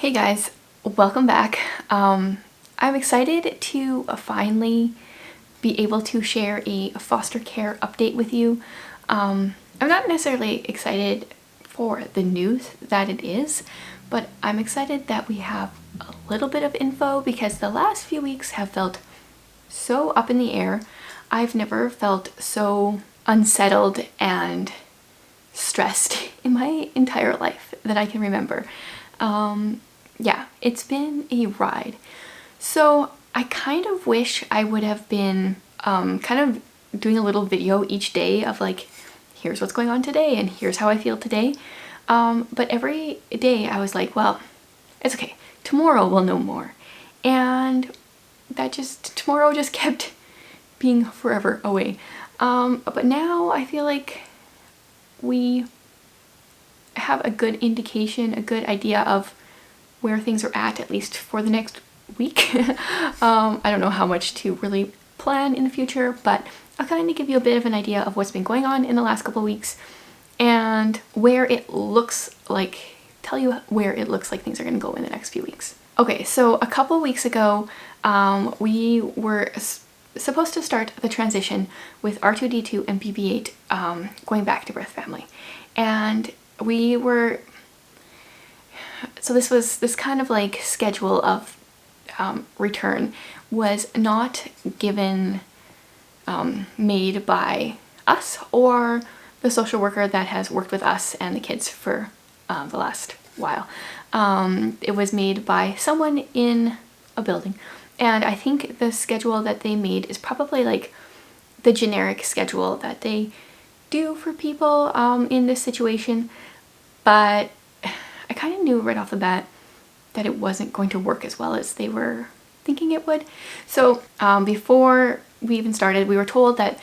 Hey guys, welcome back. I'm excited to finally be able to share a foster care update with you. I'm not necessarily excited for the news that it is, but I'm excited that we have a little bit of info because the last few weeks have felt so up in the air. I've never felt so unsettled and stressed in my entire life that I can remember. Yeah, it's been a ride. So I kind of wish I would have been kind of doing a little video each day of like, here's what's going on today and here's how I feel today. But every day I was like, well, it's okay. Tomorrow we'll know more. And tomorrow just kept being forever away. But now I feel like we have a good indication, a good idea of where things are at least for the next week. I don't know how much to really plan in the future, but I'll kind of give you a bit of an idea of what's been going on in the last couple of weeks and where it looks like, tell you where it looks like things are going to go in the next few weeks. Okay, so a couple of weeks ago, we were supposed to start the transition with R2D2 and BB8 going back to birth family. And we were, so this kind of like schedule of return was not given, made by us or the social worker that has worked with us and the kids for the last while. It was made by someone in a building, and I think the schedule that they made is probably like the generic schedule that they do for people in this situation, but I kind of knew right off the bat that it wasn't going to work as well as they were thinking it would. So before we even started, we were told that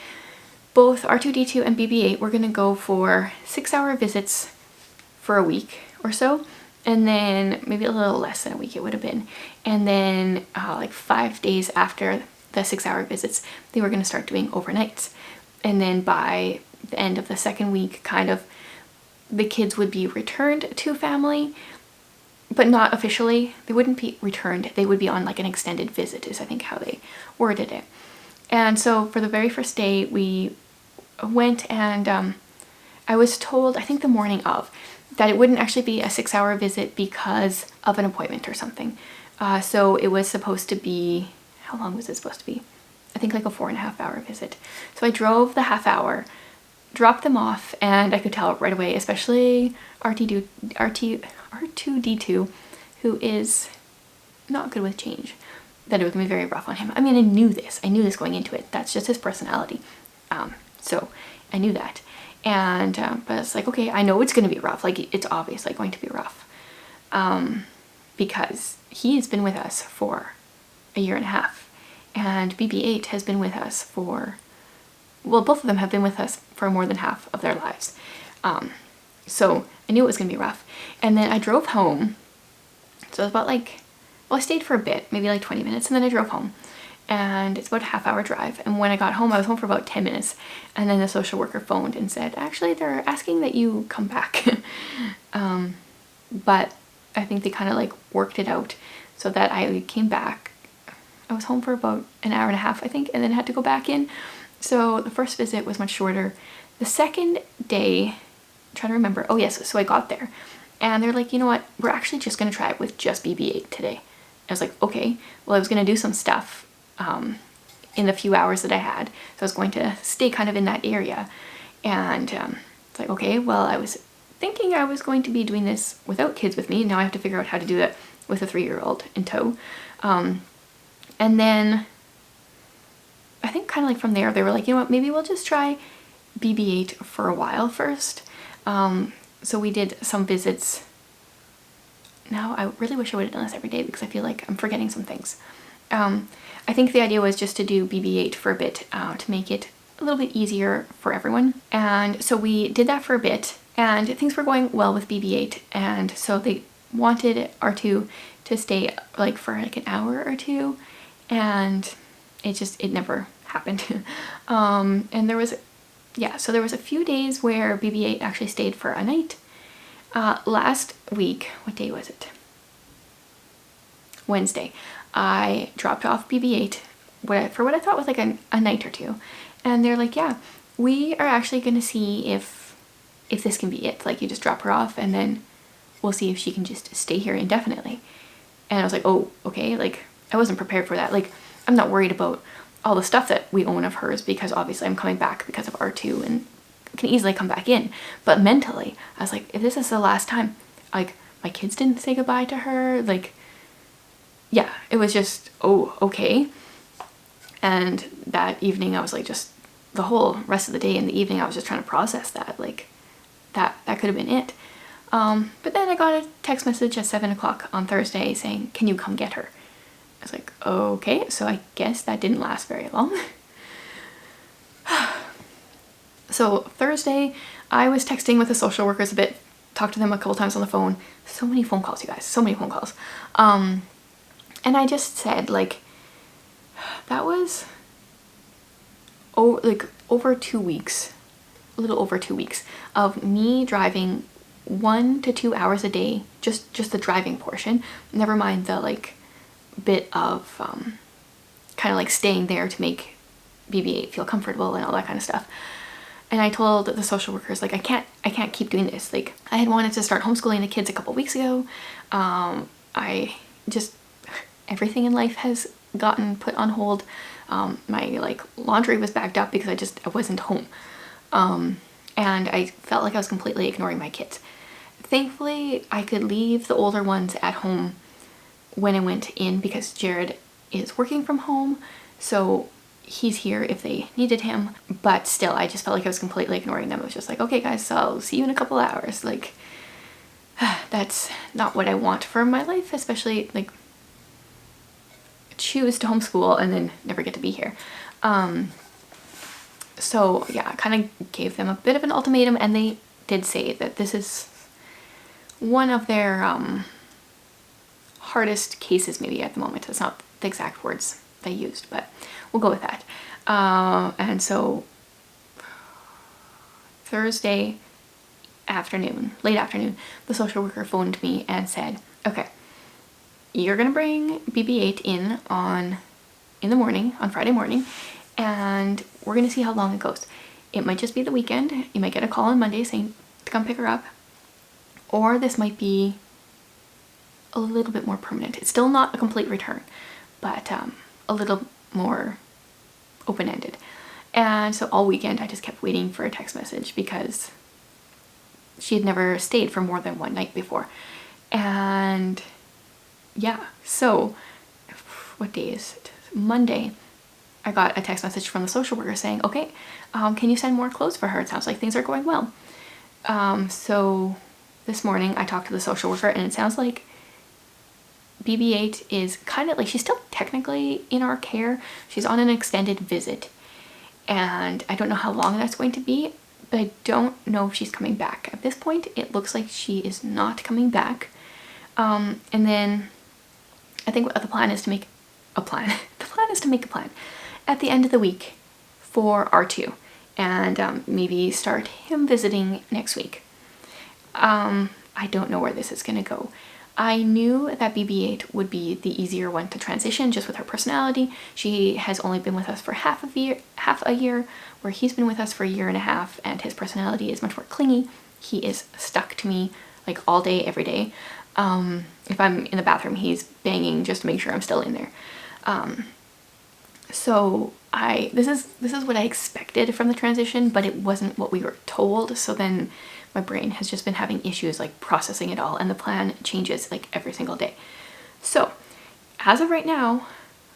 both R2D2 and BB8 were going to go for 6-hour visits for a week or so, and then maybe a little less than a week it would have been. And then like 5 days after the 6-hour visits, they were going to start doing overnights. And then by the end of the second week, kind of, the kids would be returned to family, but not officially. They wouldn't be returned. They would be on like an extended visit is I think how they worded it. And so for the very first day we went, and I was told, I think the morning of, that it wouldn't actually be a 6-hour visit because of an appointment or something. So it was supposed to be, how long was it supposed to be? I think like a 4.5-hour visit. So I drove the half hour, dropped them off, and I could tell right away, especially R2D2, who is not good with change, that it was going to be very rough on him. I mean, I knew this going into it. That's just his personality. So I knew that. And but it's like, okay, I know it's going to be rough. Like, it's obviously going to be rough. Because he has been with us for a year and a half. And BB8 has been with us for, well, both of them have been with us for more than half of their lives. So I knew it was going to be rough. And then I drove home. So it was about like, well, I stayed for a bit, maybe like 20 minutes, and then I drove home. And it's about a half-hour drive. And when I got home, I was home for about 10 minutes. And then the social worker phoned and said, actually, they're asking that you come back. But I think they kind of like worked it out so that I came back. I was home for about an hour and a half, I think, and then had to go back in. So the first visit was much shorter. The second day, I'm trying to remember. Oh yes, so I got there and they're like, you know what? We're actually just going to try it with just BB8 today. I was like, okay. Well, I was going to do some stuff in the few hours that I had. So I was going to stay kind of in that area. And it's like, okay, well, I was thinking I was going to be doing this without kids with me. Now I have to figure out how to do it with a 3-year-old in tow. And then I think kind of like from there, they were like, you know what, maybe we'll just try BB8 for a while first. So we did some visits. Now I really wish I would have done this every day because I feel like I'm forgetting some things. I think the idea was just to do BB8 for a bit to make it a little bit easier for everyone. And so we did that for a bit, and things were going well with BB8. And so they wanted R2 to stay like for like an hour or two, and it never happened. And there was, yeah, so there was a few days where BB8 actually stayed for a night. Last week, what day was it? Wednesday, I dropped off BB-8 for what I thought was like a night or two. And they're like, yeah, we are actually going to see if this can be it. Like, you just drop her off and then we'll see if she can just stay here indefinitely. And I was like, oh, okay. Like, I wasn't prepared for that. Like, I'm not worried about all the stuff that we own of hers, because obviously I'm coming back because of R2 and can easily come back in. But mentally, I was like, if this is the last time, like, my kids didn't say goodbye to her, like, yeah, it was just, oh, okay. And that evening I was like, just the whole rest of the day and the evening I was just trying to process that, like, that could have been it. But then I got a text message at 7 o'clock on Thursday saying, can you come get her? I was like, okay, so I guess that didn't last very long. So Thursday, I was texting with the social workers a bit, talked to them a couple times on the phone. So many phone calls, you guys, so many phone calls. And I just said, like, that was over 2 weeks, a little over 2 weeks of me driving 1 to 2 hours a day, just the driving portion, never mind the like bit of kind of like staying there to make BB-8 feel comfortable and all that kind of stuff. And I told the social workers, like, I can't keep doing this. Like, I had wanted to start homeschooling the kids a couple weeks ago. I just, everything in life has gotten put on hold. My like laundry was backed up because I wasn't home. And I felt like I was completely ignoring my kids. Thankfully, I could leave the older ones at home when I went in because Jared is working from home. So he's here if they needed him, but still I just felt like I was completely ignoring them. It was just like, okay guys, so I'll see you in a couple hours. Like, that's not what I want for my life, especially like choose to homeschool and then never get to be here. So yeah, I kind of gave them a bit of an ultimatum, and they did say that this is one of their hardest cases maybe at the moment. That's not the exact words they used, but we'll go with that. And so Thursday afternoon, late afternoon, the social worker phoned me and said, okay, you're gonna bring BB-8 in the morning, on Friday morning, and we're gonna see how long it goes. It might just be the weekend. You might get a call on Monday saying to come pick her up, or this might be a little bit more permanent. It's still not a complete return, but a little more open-ended. And so all weekend I just kept waiting for a text message because she had never stayed for more than one night before. And yeah, so what day is it? Monday, I got a text message from the social worker saying, okay, can you send more clothes for her? It sounds like things are going well. So this morning I talked to the social worker, and it sounds like BB-8 is kind of like, she's still technically in our care. She's on an extended visit, and I don't know how long that's going to be, but I don't know if she's coming back. At this point, it looks like she is not coming back. And then I think the plan is to make a plan. The plan is to make a plan at the end of the week for R2, and maybe start him visiting next week. I don't know where this is going to go. I knew that BB-8 would be the easier one to transition just with her personality. She has only been with us for half a year, where he's been with us for a year and a half, and his personality is much more clingy. He is stuck to me like all day, every day. If I'm in the bathroom, he's banging just to make sure I'm still in there. So this is what I expected from the transition, but it wasn't what we were told. So then my brain has just been having issues like processing it all, and the plan changes like every single day. So as of right now,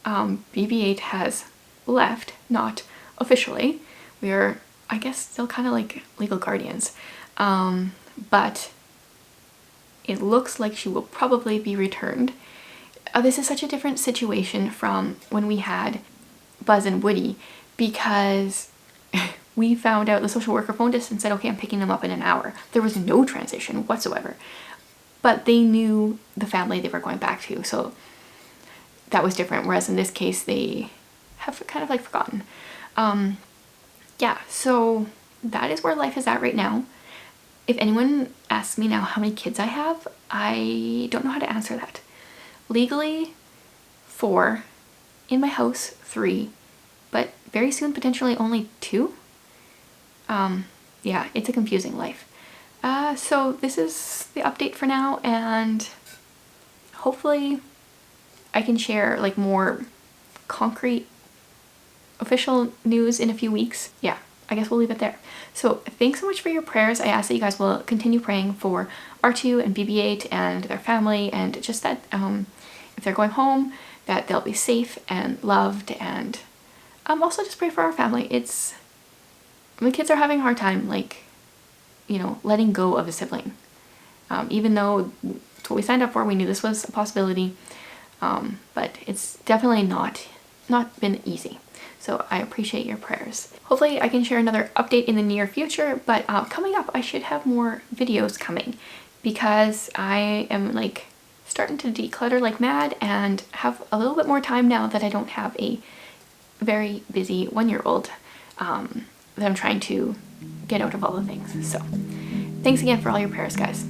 BB-8 has left, not officially. We are, I guess, still kind of like legal guardians, but it looks like she will probably be returned. This is such a different situation from when we had Buzz and Woody, because we found out, the social worker phoned us and said, okay, I'm picking them up in an hour. There was no transition whatsoever, but they knew the family they were going back to, so that was different. Whereas in this case, they have kind of like forgotten. Yeah, so that is where life is at right now. If anyone asks me now how many kids I have, I don't know how to answer that. Legally, 4, in my house 3, but very soon potentially only 2. Yeah, it's a confusing life. So this is the update for now, and hopefully I can share like more concrete official news in a few weeks. Yeah, I guess we'll leave it there. So thanks so much for your prayers. I ask that you guys will continue praying for R2 and BB-8 and their family, and just that if they're going home, that they'll be safe and loved, and also just pray for our family. The kids are having a hard time, like, you know, letting go of a sibling. Even though it's what we signed up for, we knew this was a possibility, but it's definitely not been easy. So I appreciate your prayers. Hopefully I can share another update in the near future, but coming up I should have more videos coming, because I am like starting to declutter like mad and have a little bit more time now that I don't have a very busy 1-year-old that I'm trying to get out of all the things. So thanks again for all your prayers, guys.